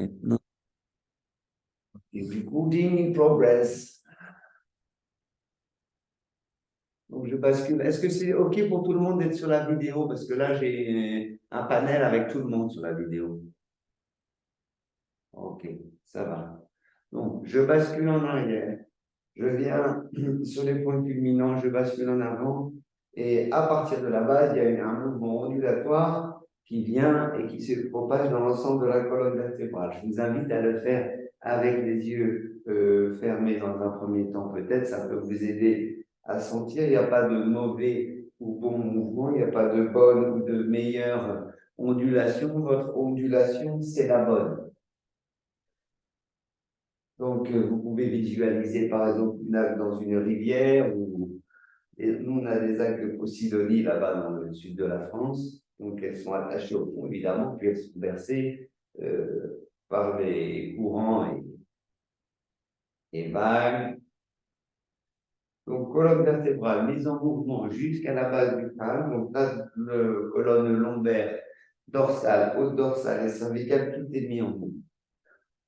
Maintenant, Recording in progress. Donc, je bascule. Est-ce que c'est OK pour tout le monde d'être sur la vidéo? Parce que là, j'ai un panel avec tout le monde sur la vidéo. OK, ça va. Donc, je bascule en arrière. Je viens sur les points culminants, je bascule en avant. Et à partir de la base, il y a un mouvement ondulatoire qui vient et qui se propage dans l'ensemble de la colonne vertébrale. Je vous invite à le faire avec les yeux fermés dans un premier temps peut-être. Ça peut vous aider à sentir. Il n'y a pas de mauvais ou bon mouvement. Il n'y a pas de bonne ou de meilleure ondulation. Votre ondulation, c'est la bonne. Donc, vous pouvez visualiser par exemple une algue dans une rivière ou et nous, on a des algues de Posidonie là-bas dans le sud de la France. Donc, elles sont attachées au fond, évidemment, puis elles sont bercées par les courants et vagues. Donc, colonne vertébrale mise en mouvement jusqu'à la base du crâne. Donc, là, colonne lombaire, dorsale, haute dorsale et cervicale, tout est mis en mouvement.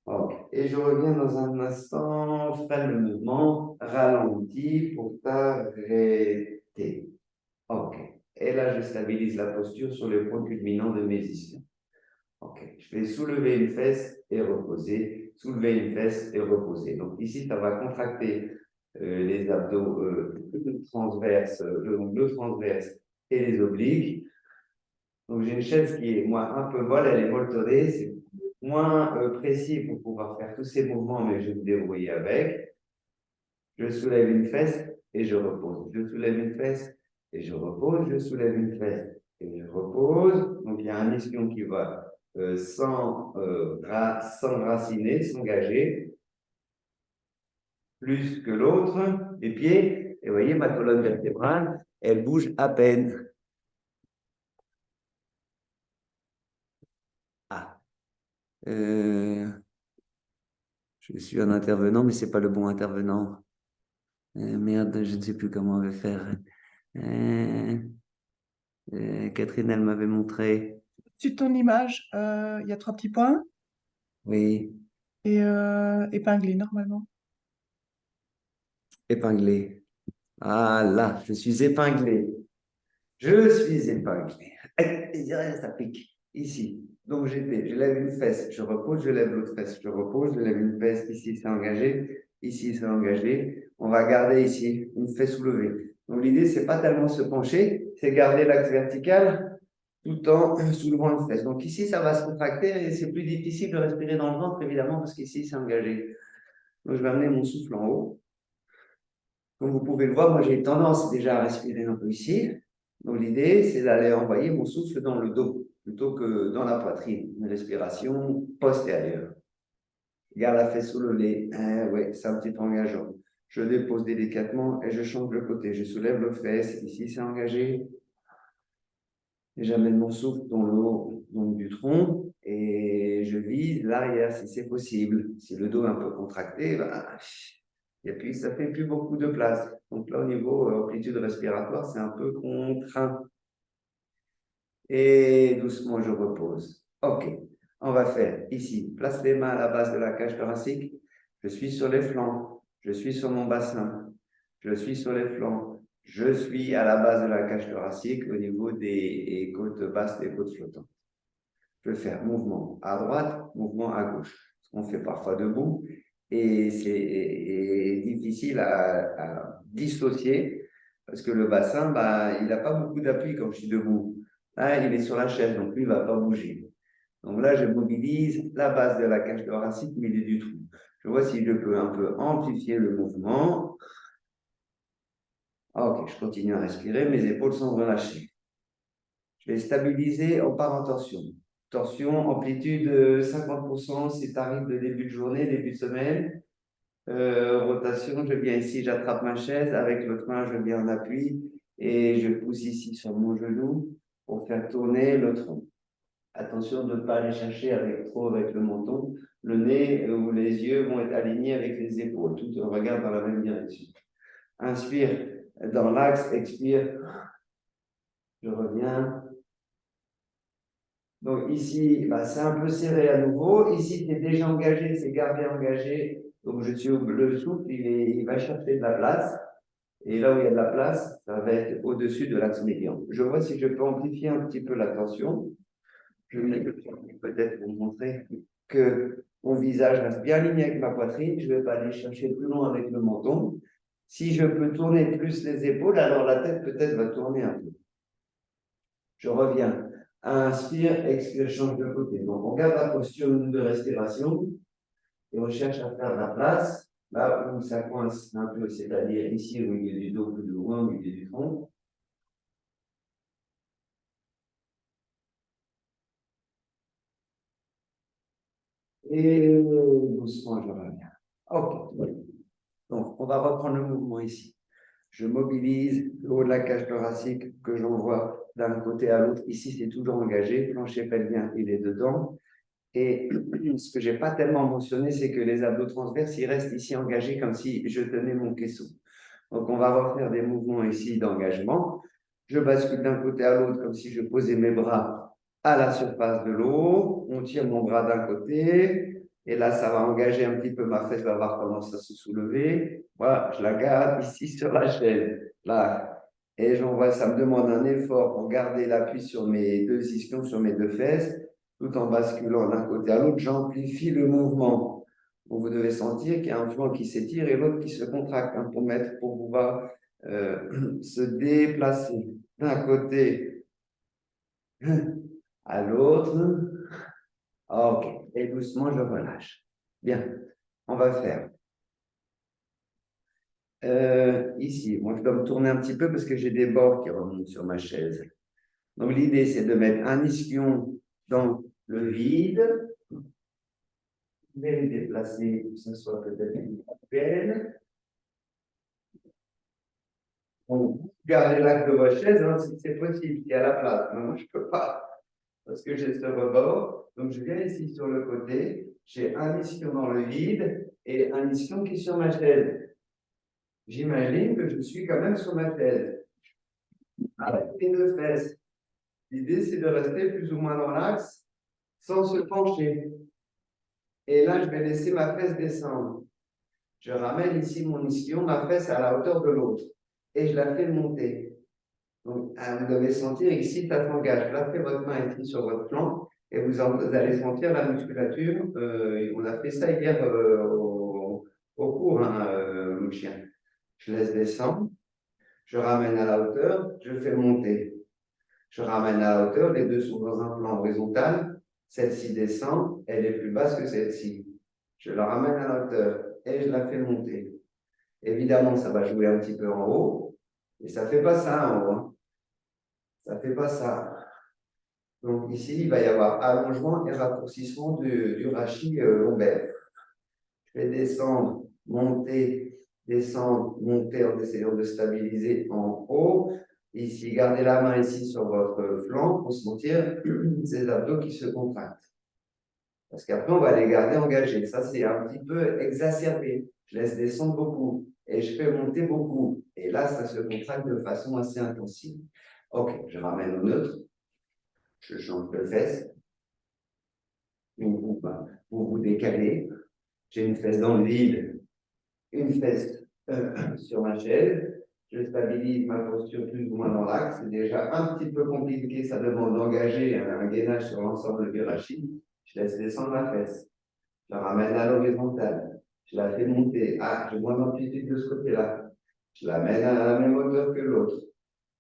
Okay. Et je reviens dans un instant, freine le mouvement, ralentis pour t'arrêter. OK. Et là, je stabilise la posture sur le point culminant de mes ischions. OK. Je vais soulever une fesse et reposer, soulever une fesse et reposer. Donc ici, ça va contracter les abdos transverses, le transverse et les obliques. Donc j'ai une chaise qui est moi un peu molle, elle est molletonnée, c'est moins précis pour pouvoir faire tous ces mouvements, mais je vais me débrouiller avec. Je soulève une fesse et je repose. Je soulève une fesse et je repose. Je soulève une fesse et je repose. Donc il y a un ischion qui va s'enraciner, s'engager, plus que l'autre, les pieds. Et vous voyez, ma colonne vertébrale, elle bouge à peine. Ah. Je suis un intervenant, mais ce n'est pas le bon intervenant. Merde, je ne sais plus comment on va faire. Catherine, elle m'avait montré. Sur ton image, il y a 3 petits points Oui, et épinglé normalement. épinglé. Ah là, je suis épinglé. Je suis épinglé. Ça pique. Ici. Donc, je lève une fesse, je repose, je lève l'autre fesse, je repose, je lève une fesse. Ici, c'est engagé. Ici, c'est engagé. On va garder ici une fesse soulevée. Donc, l'idée, c'est pas tellement se pencher, c'est garder l'axe vertical tout en soulevant une fesse. Donc, ici, ça va se contracter et c'est plus difficile de respirer dans le ventre, évidemment, parce qu'ici, c'est engagé. Donc, je vais amener mon souffle en haut. Comme vous pouvez le voir, moi, j'ai tendance déjà à respirer un peu ici. Donc, l'idée, c'est d'aller envoyer mon souffle dans le dos plutôt que dans la poitrine. Une respiration postérieure. Garde la fesse soulevée. Oui, c'est un petit peu engageant. Je dépose délicatement et je change de côté. Je soulève l'autre fesse. Ici, c'est engagé. Et j'amène mon souffle dans le haut donc, du tronc et je vise l'arrière si c'est possible. Si le dos est un peu contracté, ben, et puis ça fait plus beaucoup de place. Donc là, au niveau amplitude respiratoire, c'est un peu contraint. Et doucement, je repose. OK. On va faire ici. Place les mains à la base de la cage thoracique. Je suis sur les flancs. Je suis sur mon bassin. Je suis sur les flancs. Je suis à la base de la cage thoracique au niveau des côtes basses, des côtes flottantes. Je vais faire mouvement à droite, mouvement à gauche. Ce qu'on fait parfois debout. Et c'est difficile à dissocier parce que le bassin, bah, il n'a pas beaucoup d'appui quand je suis debout. Là, il est sur la chaise, donc lui, il ne va pas bouger. Donc là, je mobilise la base de la cage thoracique, milieu du trou. Je vois si je peux un peu amplifier le mouvement. Ok, je continue à respirer, mes épaules sont relâchées. Je vais stabiliser, on part en torsion. Torsion, amplitude 50% si tu arrives de début de journée, début de semaine. Rotation, je viens ici, j'attrape ma chaise, avec l'autre main, je viens en appui et je pousse ici sur mon genou pour faire tourner le tronc. Attention de ne pas aller chercher trop avec le menton. Le nez ou les yeux vont être alignés avec les épaules. Tout regarde dans la même direction. Inspire dans l'axe, expire. Je reviens. Donc ici, bah, c'est un peu serré à nouveau. Ici, c'est déjà engagé, c'est gardé engagé. Donc je suis le souffle, il va chercher de la place. Et là où il y a de la place, ça va être au-dessus de l'axe médian. Je vois si je peux amplifier un petit peu la tension. Je vais peut-être vous montrer que mon visage reste bien aligné avec ma poitrine. Je ne vais pas aller chercher plus loin avec le menton. Si je peux tourner plus les épaules, alors la tête peut-être va tourner un peu. Je reviens. Inspire, expire, change de côté. Donc, on garde la posture de respiration et on cherche à faire de la place là où ça coince un peu, c'est-à-dire ici au milieu du dos, plus loin, au milieu du front. Et doucement, je reviens. OK. Donc, on va reprendre le mouvement ici. Je mobilise le haut de la cage thoracique que j'envoie d'un côté à l'autre. Ici, c'est toujours engagé. Plancher pelvien, il est dedans. Et ce que je n'ai pas tellement mentionné, c'est que les abdos transverses, ils restent ici engagés comme si je tenais mon caisson. Donc, on va refaire des mouvements ici d'engagement. Je bascule d'un côté à l'autre comme si je posais mes bras à la surface de l'eau. On tire mon bras d'un côté. Et là, ça va engager un petit peu ma fesse, va avoir tendance à se soulever. Voilà, je la garde ici sur la chaîne. Là. Et j'envoie, ça me demande un effort pour garder l'appui sur mes deux ischions, sur mes deux fesses, tout en basculant d'un côté à l'autre. J'amplifie le mouvement. Donc, vous devez sentir qu'il y a un flanc qui s'étire et l'autre qui se contracte pour pouvoir se déplacer d'un côté à l'autre. OK. Et doucement, je relâche. Bien. On va faire. Ici, moi, je dois me tourner un petit peu parce que j'ai des bords qui remontent sur ma chaise. Donc, l'idée, c'est de mettre un ischion dans le vide. Je vais le déplacer pour que ce soit peut-être une belle. Bon, gardez l'axe de votre chaise hein, si c'est possible, il y a la place. Mais moi, je ne peux pas parce que j'ai ce rebord. Donc, je viens ici sur le côté. J'ai un ischion dans le vide et un ischion qui est sur ma chaise. J'imagine que je suis quand même sur ma chaise. Avec les deux fesses. L'idée, c'est de rester plus ou moins dans l'axe sans se pencher. Et là, je vais laisser ma fesse descendre. Je ramène ici mon ischion, ma fesse à la hauteur de l'autre. Et je la fais monter. Donc, vous devez sentir ici, ça s'engage. Placez votre main ici sur votre flanc et vous allez sentir la musculature. On a fait ça hier au cours, hein, le chien. Je laisse descendre, je ramène à la hauteur, je fais monter. Je ramène à la hauteur, les deux sont dans un plan horizontal. Celle-ci descend, elle est plus basse que celle-ci. Je la ramène à la hauteur et je la fais monter. Évidemment, ça va jouer un petit peu en haut, et ça ne fait pas ça en haut. Hein. Ça ne fait pas ça. Donc ici, il va y avoir allongement et raccourcissement du rachis lombaire. Je vais descendre, monter, descendre, monter en essayant de stabiliser en haut. Ici, gardez la main ici sur votre flanc pour sentir ces abdos qui se contractent. Parce qu'après, on va les garder engagés. Ça, c'est un petit peu exacerbé. Je laisse descendre beaucoup et je fais monter beaucoup. Et là, ça se contracte de façon assez intensive. OK, je ramène au neutre. Je change de fesse. Vous vous décalez. J'ai une fesse dans le vide, une fesse sur ma chaise. Je stabilise ma posture plus ou moins dans l'axe. C'est déjà un petit peu compliqué. Ça demande d'engager un gainage sur l'ensemble du rachis. Je laisse descendre ma fesse. Je la ramène à l'horizontale. Je la fais monter. Ah, j'ai moins d'amplitude de ce côté-là. Je la mène à la même hauteur que l'autre.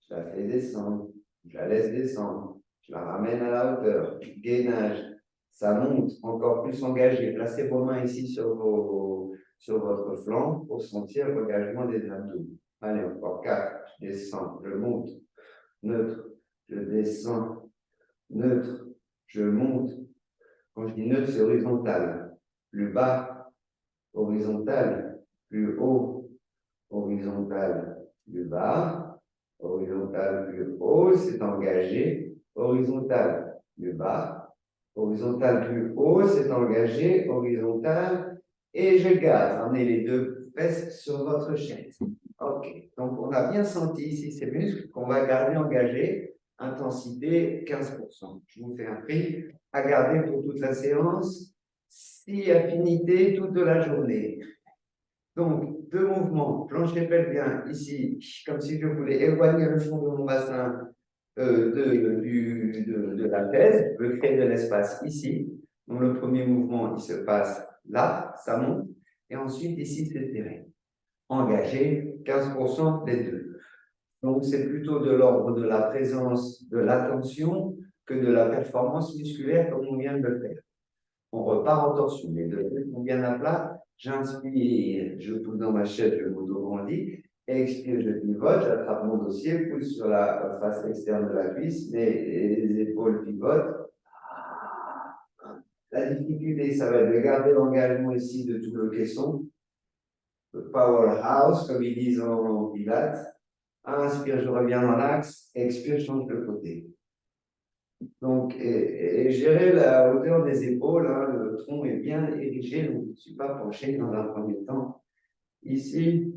Je la fais descendre. Je la laisse descendre. Je la ramène à la hauteur. Gainage. Ça monte encore plus engagé. Placez vos mains ici sur votre flanc pour sentir l'engagement des abdos. Allez, encore 4. Je descends. Je monte. Neutre. Je descends. Neutre. Je monte. Quand je dis neutre, c'est horizontal. Plus bas, horizontal. Plus haut, horizontal. Plus bas, horizontal. Plus haut, c'est engagé. Horizontal. Plus bas, horizontal. Plus haut, c'est engagé. Horizontal. Et je garde. Ramenez les deux fesses sur votre chaise. OK. Donc, on a bien senti ici ces muscles qu'on va garder engagés. intensité 15%. Je vous fais un prix à garder pour toute la séance. 6 affinités toute la journée. Donc, 2 mouvements, plancher pelvien ici, comme si je voulais éloigner le fond de mon bassin de la chaise, je crée de l'espace ici. Donc, le premier mouvement, il se passe là, ça monte, et ensuite ici, c'est serré. Engagé, 15% des deux. Donc, c'est plutôt de l'ordre de la présence de l'attention que de la performance musculaire comme on vient de le faire. On repart en torsion. Les deux on bien à plat. J'inspire, je pousse dans ma chaise, je m'auto-grandis. Expire, je pivote, j'attrape mon dossier, pousse sur la face externe de la cuisse, les épaules pivotent. La difficulté, ça va être de garder l'engagement ici de tout le caisson. Le powerhouse, comme ils disent en pilates. Inspire, je reviens dans l'axe. Expire, je change de côté. Donc, et gérer la hauteur des épaules, hein, le tronc est bien érigé, donc je ne suis pas penché dans un premier temps. Ici,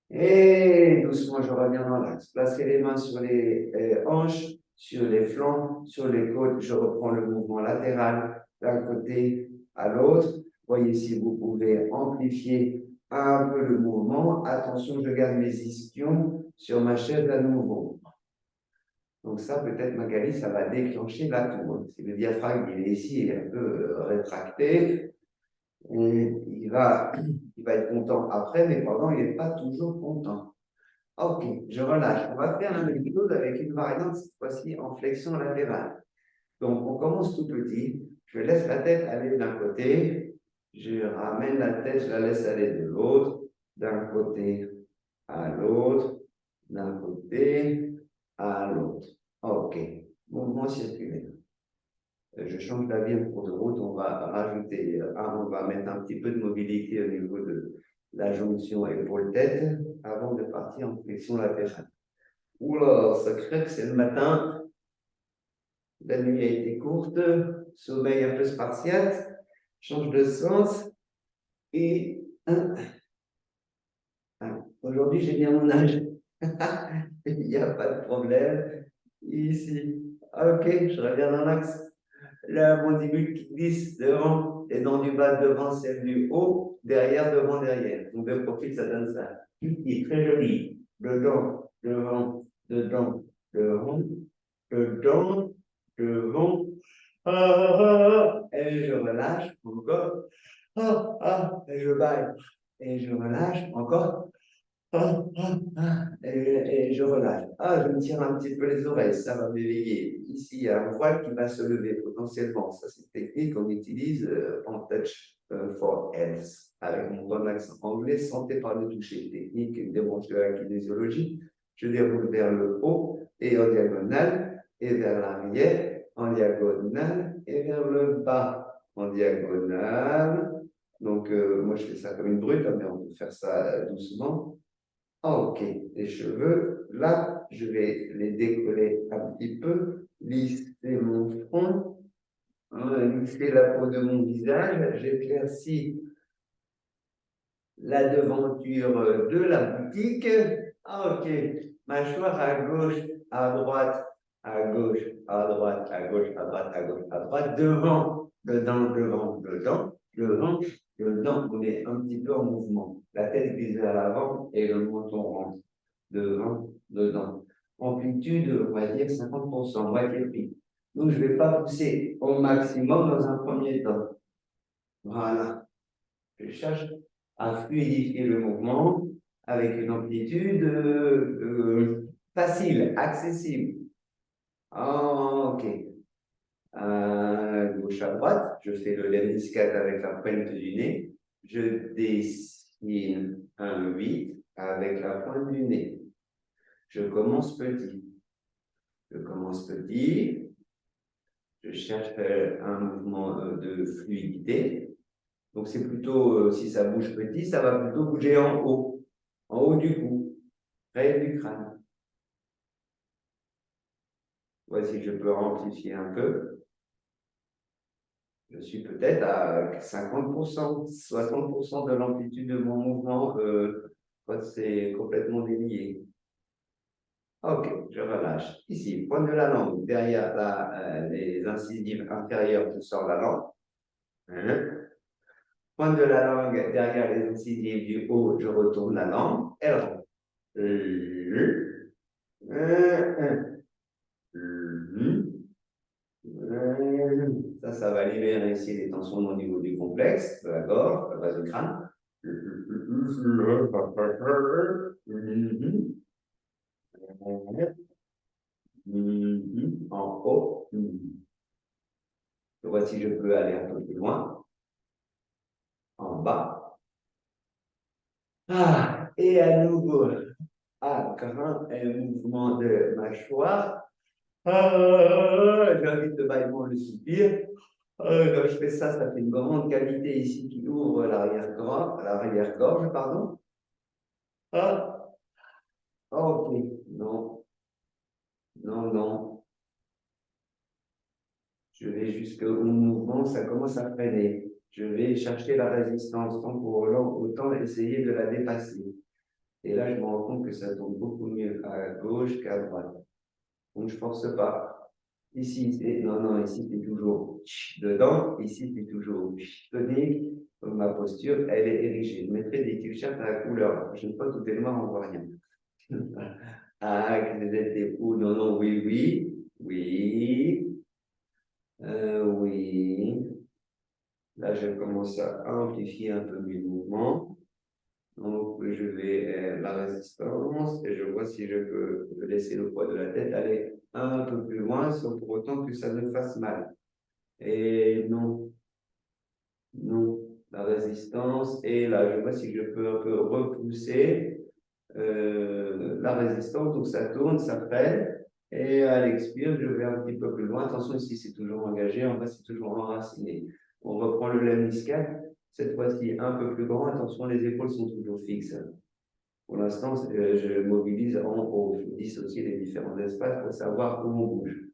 et doucement, je reviens dans l'axe. Placez les mains sur les hanches, sur les flancs, sur les côtes. Je reprends le mouvement latéral d'un côté à l'autre. Voyez si vous pouvez amplifier un peu le mouvement. Attention, je garde mes ischions sur ma chaise à nouveau. Donc ça, peut-être, Magali, ça va déclencher la tour. Si le diaphragme, il est ici, il est un peu rétracté, et il va être content après, mais pendant, il n'est pas toujours content. Ok, je relâche. On va faire la même chose avec une variante, cette fois-ci, en flexion latérale. Donc, on commence tout petit. Je laisse la tête aller d'un côté. Je ramène la tête, je la laisse aller de l'autre. D'un côté à l'autre. D'un côté à l'autre. Ok, mouvement circulaire. Je change d'avis en cours de route, on va rajouter, on va mettre un petit peu de mobilité au niveau de la jonction épaule-tête avant de partir en flexion latérale. Oula, ça crée que c'est le matin, la nuit a été courte, sommeil un peu spartiate, change de sens et aujourd'hui j'ai bien mon âge. Il n'y a pas de problème. Ici, ok, je reviens dans l'axe. La mandibule qui glisse devant, les dents du bas devant, celle du haut, derrière, devant, derrière. Donc, de profil, ça donne ça. Qui très joli. Dedans, devant, dedans, devant, dedans, devant. Et je relâche encore. Et je baille. Et je relâche encore. Et je relâche. Je me tire un petit peu les oreilles, ça va m'éveiller. Ici, il y a un voile qui va se lever potentiellement. Ça, c'est une technique qu'on utilise en touch for health. Avec mon bon accent anglais, santé par le toucher. Technique, une débranche de la kinésiologie. Je déroule vers le haut et en diagonale, et vers l'arrière, en diagonale, et vers le bas, en diagonale. Donc, moi, je fais ça comme une brute, mais on peut faire ça doucement. Ok, les cheveux, là, je vais les décoller un petit peu, lisser mon front, lisser la peau de mon visage, j'éclaircis la devanture de la boutique. Ok, mâchoire à gauche, à droite, à gauche, à droite, à gauche, à droite, à gauche, à droite, devant, dedans, devant, dedans, devant, dedans. On est un petit peu en mouvement. La tête glisse vers l'avant et le menton rentre. Devant, dedans. Amplitude, on va dire 50%, moitié pied. Donc, je ne vais pas pousser au maximum dans un premier temps. Voilà. Je cherche à fluidifier le mouvement avec une amplitude facile, accessible. Ok. Gauche à droite, je fais le lemniscate avec la pointe du nez. Je dessine un 8 avec la pointe du nez. Je commence petit. Je commence petit. Je cherche un mouvement de fluidité. Donc, c'est plutôt, si ça bouge petit, ça va plutôt bouger en haut du cou, près du crâne. Voici, je peux amplifier un peu. Je suis peut-être à 50%, 60% de l'amplitude de mon mouvement quand c'est complètement délié. Ok, je relâche. Ici, pointe de la langue derrière les incisives inférieures, je sors la langue. Hein. Pointe de la langue derrière les incisives du haut, je retourne la langue. Elle rentre. Ça va libérer ici les tensions au niveau du complexe, de la gorge, de la base du crâne. En haut. Je vois si je peux aller un peu plus loin. En bas. Ah, et à nouveau, grand mouvement de mâchoire. J'ai envie de bâillement le soupir. Quand je fais ça, ça fait une grande cavité ici qui ouvre l'arrière-gorge, pardon. Ah, ok, non, non, non. Je vais jusqu'au mouvement, ça commence à freiner. Je vais chercher la résistance, tant pour autant essayer de la dépasser. Et là, je me rends compte que ça tourne beaucoup mieux à gauche qu'à droite. Donc, je ne force pas. Ici, non, ici, c'est toujours dedans. Ici, c'est toujours tonique. Donc, ma posture, elle est érigée. Je mettrai des t-shirts à la couleur. La prochaine fois, tout est noir, on ne voit rien. Ah, que vous êtes des fous. Non, non, oui, oui. Oui. Oui. Là, je commence à amplifier un peu mes mouvements. Donc, je vais la résistance et je vois si je peux laisser le poids de la tête aller un peu plus loin sans pour autant que ça ne fasse mal. Et non, non, la résistance. Et là, je vois si je peux un peu repousser la résistance. Donc, ça tourne, ça freine. Et à l'expire, je vais un petit peu plus loin. Attention, ici, c'est toujours engagé. En bas, c'est toujours enraciné. On reprend le lemniscate. Cette fois-ci, un peu plus grand. Attention, les épaules sont toujours fixes. Pour l'instant, je mobilise en haut. Il faut dissocier les différents espaces pour savoir où on bouge.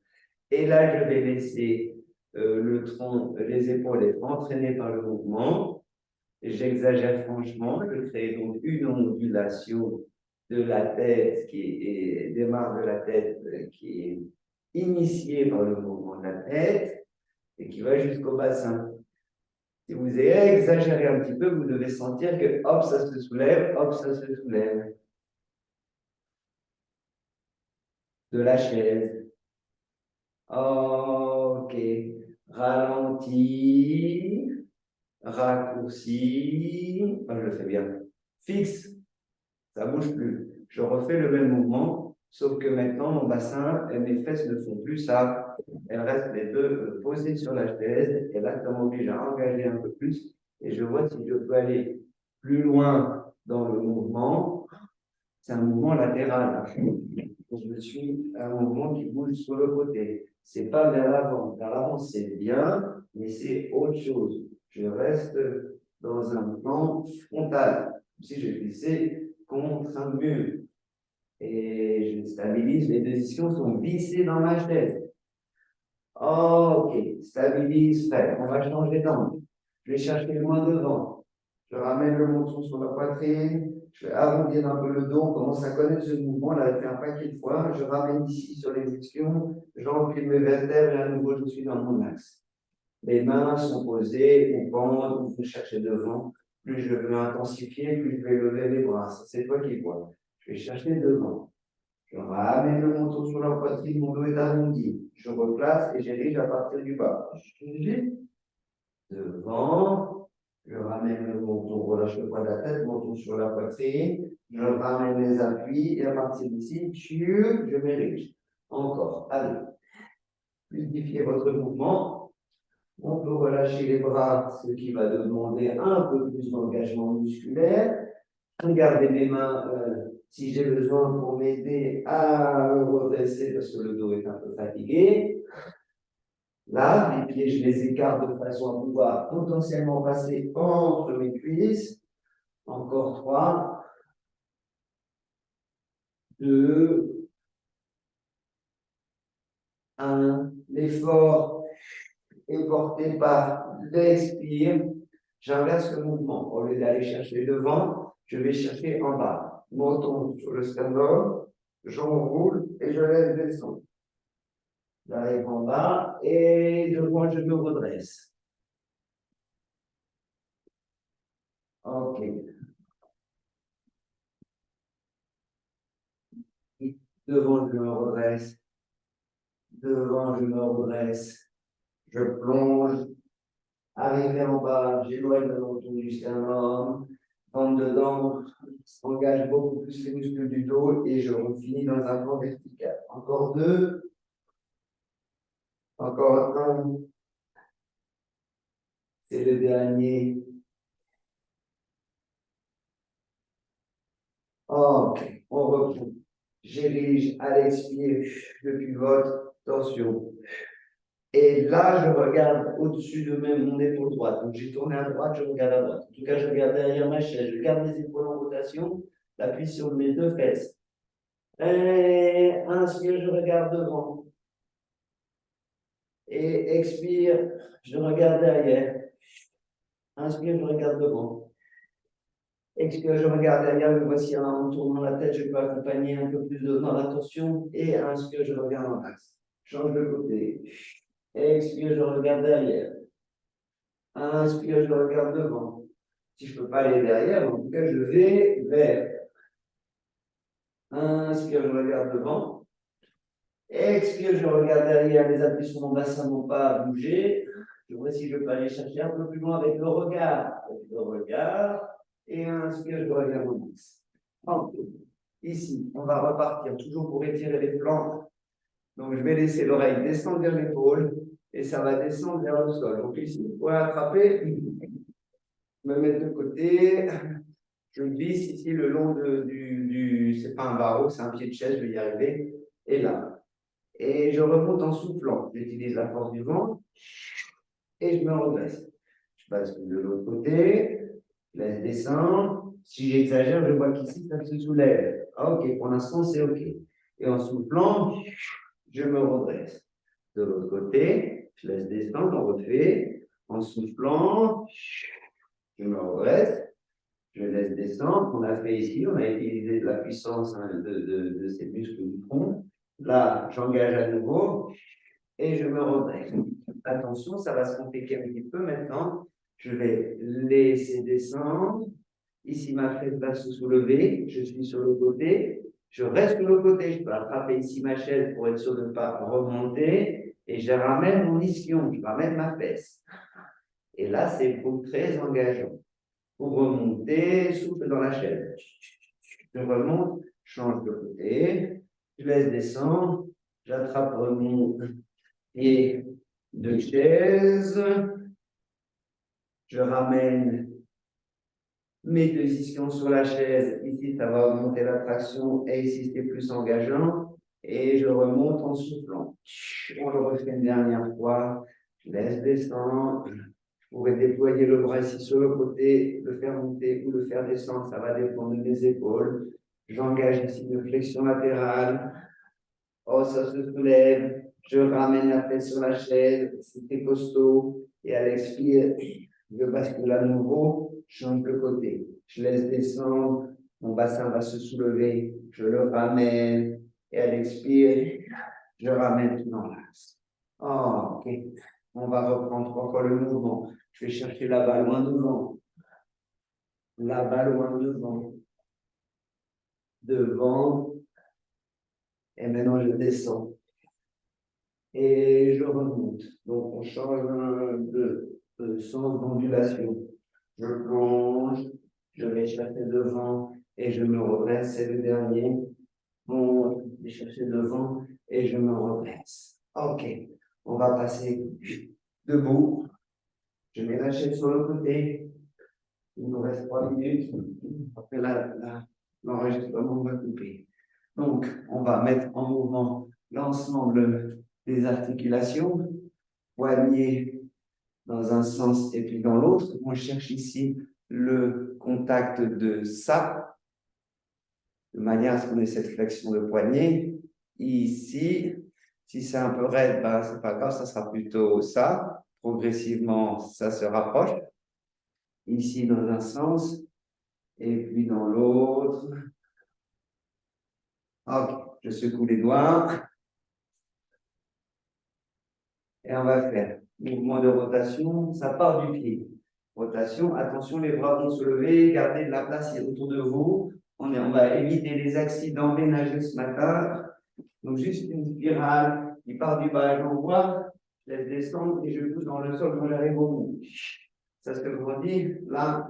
Et là, je vais laisser le tronc, les épaules être entraînées par le mouvement. J'exagère franchement. Je crée donc une ondulation de la tête démarre de la tête qui est initiée par le mouvement de la tête et qui va jusqu'au bassin. Si vous exagérez un petit peu, vous devez sentir que hop, ça se soulève, hop, ça se soulève. De la chaise. Ok. Ralenti. Raccourci. Ah, je le fais bien. Fixe. Ça ne bouge plus. Je refais le même mouvement, sauf que maintenant, mon bassin et mes fesses ne font plus ça. Elles restent les deux posées sur la chaise. Et là, ça m'oblige à engager un peu plus. Et je vois si je peux aller plus loin dans le mouvement. C'est un mouvement latéral. Je suis un mouvement qui bouge sur le côté. C'est pas vers l'avant. Vers l'avant, c'est bien, mais c'est autre chose. Je reste dans un plan frontal. Si je glissais contre un mur et je stabilise, les deux ischions sont vissés dans ma chaise. Ok, stabilise, frère. On va changer d'angle. Je vais chercher loin devant. Je ramène le menton sur la poitrine. Je vais arrondir un peu le dos. On commence à connaître ce mouvement. Là, je fais un paquet de fois. Je ramène ici sur les ischions. J'empile mes vertèbres et à nouveau, je suis dans mon axe. Les mains sont posées ou pendent ou vous cherchez devant. Plus je veux intensifier, plus je vais lever les bras. C'est toi qui vois. Je vais chercher devant. Je ramène le menton sur la poitrine, mon dos est arrondi. Je replace et j'érige à partir du bas. Devant, je ramène le menton, relâche le poids de la tête, menton sur la poitrine. Je ramène les appuis et à partir d'ici, je m'érige. Encore, allez. Fluidifiez votre mouvement. On peut relâcher les bras, ce qui va demander un peu plus d'engagement musculaire. Regardez mes mains si j'ai besoin pour m'aider à me redresser parce que le dos est un peu fatigué. Là, les pieds, je les écarte de façon à pouvoir potentiellement passer entre mes cuisses. Encore 3, 2, 1. L'effort est porté par l'expire. J'inverse le mouvement. Au lieu d'aller chercher devant, je vais chercher en bas. Menton sur le sternum, j'enroule et je laisse descendre. J'arrive en bas et devant, je me redresse. Ok. Devant, je me redresse. Devant, je me redresse. Je plonge. Arrivé en bas, j'éloigne le menton du sternum. Rentre dedans, engage beaucoup plus les muscles du dos et je finis dans un plan vertical. Encore deux. Encore un. C'est le dernier. Ok, on reprend. J'érige à l'expire, je pivote, tension. Et là, je regarde au-dessus de mon épaule droite. Donc, j'ai tourné à droite, je regarde à droite. En tout cas, je regarde derrière ma chaise. Je garde mes épaules en rotation, l'appui sur mes deux fesses. Et inspire, je regarde devant. Et expire, je regarde derrière. Inspire, je regarde devant. Expire, je regarde derrière. Me voici en tournant la tête, je peux accompagner un peu plus dans la torsion. Et inspire, je regarde en axe. Change de côté. Expire, je regarde derrière. Inspire, je regarde devant. Si je ne peux pas aller derrière, en tout cas, je vais vers. Inspire, je regarde devant. Expire, je regarde derrière. Les appuis sur mon bassin n'ont pas bougé. Je vois si je peux aller chercher un peu plus loin avec le regard. Avec le regard. Et inspire, je regarde mon axe. Ici, on va repartir toujours pour étirer les flancs. Donc, je vais laisser l'oreille descendre vers l'épaule et ça va descendre vers le sol. Donc, ici, pour attraper, me mettre de côté. Je glisse ici le long c'est pas un barreau, c'est un pied de chaise, je vais y arriver. Et là. Et je remonte en soufflant. J'utilise la force du vent et je me redresse. Je bascule de l'autre côté, je laisse descendre. Si j'exagère, je vois qu'ici, ça se soulève. Ok, pour l'instant, c'est ok. Et en soufflant, je me redresse. De l'autre côté, je laisse descendre, on refait. En soufflant, je me redresse. Je laisse descendre. On a fait ici, on a utilisé de la puissance de ces muscles du front. Là, j'engage à nouveau et je me redresse. Attention, ça va se compliquer un petit peu maintenant. Je vais laisser descendre. Ici, ma fesse va se soulever. Je suis sur le côté. Je reste sur le côté. Je peux attraper ici ma chaise pour être sûr de ne pas remonter. Et je ramène mon ischion. Je ramène ma fesse. Et là, c'est très engageant. Pour remonter, souffle dans la chaise. Je remonte, change de côté, je laisse descendre, j'attrape mon pied de chaise, je ramène mes deux ischions sur la chaise. Ici, ça va augmenter la traction et ici, c'est plus engageant. Et je remonte en soufflant. On le refait une dernière fois. Je laisse descendre. Je pourrais déployer le bras ici sur le côté, le faire monter ou le faire descendre. Ça va dépendre de mes épaules. J'engage ici une flexion latérale. Oh, ça se soulève. Je ramène la tête sur la chaise. C'était costaud. Et à l'expire, je bascule à nouveau. Je change de côté. Je laisse descendre. Mon bassin va se soulever. Je le ramène. Et à l'expire, je ramène tout dans l'axe. Oh, ok. On va reprendre 3 fois le mouvement. Je vais chercher la balle loin devant. La balle loin devant. Devant. Et maintenant, je descends. Et je remonte. Donc, on change de sens d'ondulation. Je plonge. Je vais chercher devant. Et je me redresse. C'est le dernier. Bon, je vais chercher devant. Et je me redresse. OK. On va passer debout. Je mets la chaise sur le côté. Il nous reste 3 minutes. Après l'enregistrement va couper. Donc, on va mettre en mouvement l'ensemble des articulations, poignets dans un sens et puis dans l'autre. On cherche ici le contact de ça, de manière à ce qu'on ait cette flexion de poignet. Ici, si c'est un peu raide, ben, c'est pas grave, ça sera plutôt ça. Progressivement, ça se rapproche. Ici, dans un sens, et puis dans l'autre. Ok. Je secoue les doigts. Et on va faire mouvement de rotation, ça part du pied. Rotation, attention, les bras vont se lever, gardez de la place autour de vous. On va éviter les accidents ménagers ce matin. Donc, juste une spirale qui part du bas et l'envoie, je laisse descendre et je pousse dans le sol quand j'arrive au bout. Ça, ce que je vous dis, là.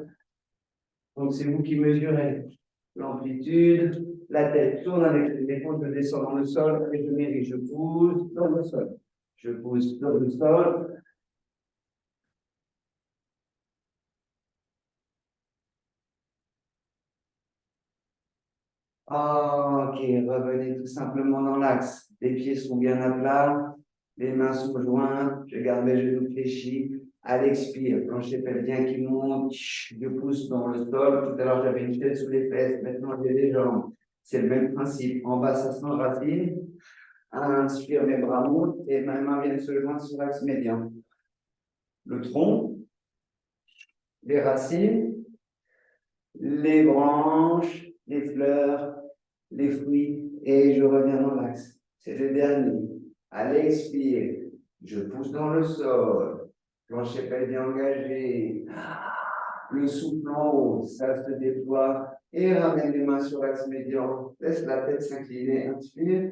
Donc, c'est vous qui mesurez l'amplitude. La tête tourne avec les épaules, je descends dans le sol et je m'érige, je pousse dans le sol. Je pousse dans le sol. Ok, revenez tout simplement dans l'axe. Les pieds sont bien à plat, les mains sont jointes, je garde mes genoux fléchis. À l'expire, plancher pelvien qui monte, je pousse dans le sol. Tout à l'heure, j'avais une tête sous les fesses, maintenant j'ai les jambes. C'est le même principe. En bas, ça s'enracine. Inspire, mes bras montent et ma main vient se joindre sur l'axe médian. Le tronc, les racines, les branches, les fleurs, les fruits, et je reviens dans l'axe. C'est le dernier. À l'expire, je pousse dans le sol, plancher pelvien engagé, le souffle en haut, ça se déploie, et ramène les mains sur l'axe médian, laisse la tête s'incliner, inspire,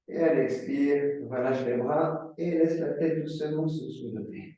et à l'expire, relâche les bras, et laisse la tête doucement se soulever.